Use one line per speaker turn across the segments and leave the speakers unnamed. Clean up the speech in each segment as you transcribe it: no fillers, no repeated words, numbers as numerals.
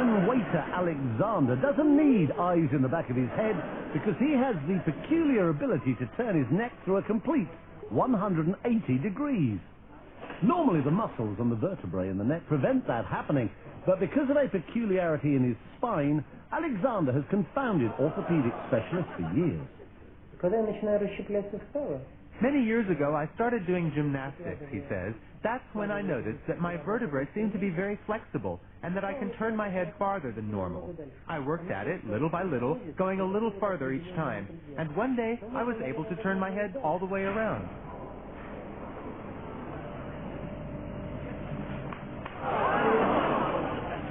Russian waiter Alexander doesn't need eyes in the back of his head because he has the peculiar ability to turn his neck through a complete 180 degrees. Normally the muscles and the vertebrae in the neck prevent that happening, but because of a peculiarity in his spine, Alexander has confounded orthopedic specialists for years.
Many years ago, I started doing gymnastics, he says. That's when I noticed that my vertebrae seem to be very flexible and that I can turn my head farther than normal. I worked at it little by little, going a little farther each time, and one day I was able to turn my head all the way around.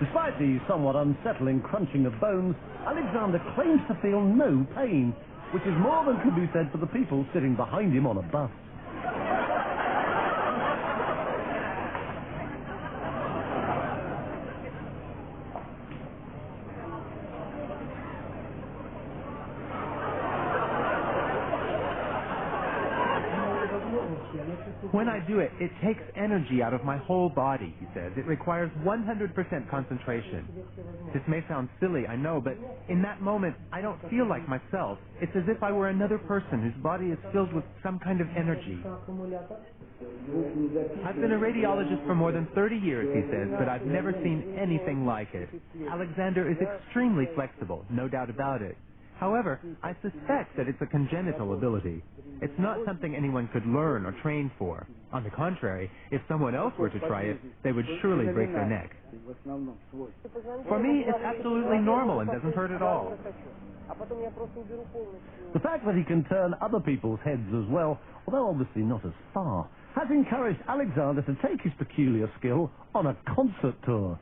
Despite the somewhat unsettling crunching of bones, Alexander claims to feel no pain, which is more than could be said for the people sitting behind him on a bus.
When I do it, it takes energy out of my whole body, he says. It requires 100% concentration. This may sound silly, I know, but in that moment, I don't feel like myself. It's as if I were another person whose body is filled with some kind of energy. I've been a radiologist for more than 30 years, he says, but I've never seen anything like it. Alexander is extremely flexible, no doubt about it. However, I suspect that it's a congenital ability. It's not something anyone could learn or train for. On the contrary, if someone else were to try it, they would surely break their neck. For me, it's absolutely normal and doesn't hurt at all.
The fact that he can turn other people's heads as well, although obviously not as far, has encouraged Alexander to take his peculiar skill on a concert tour.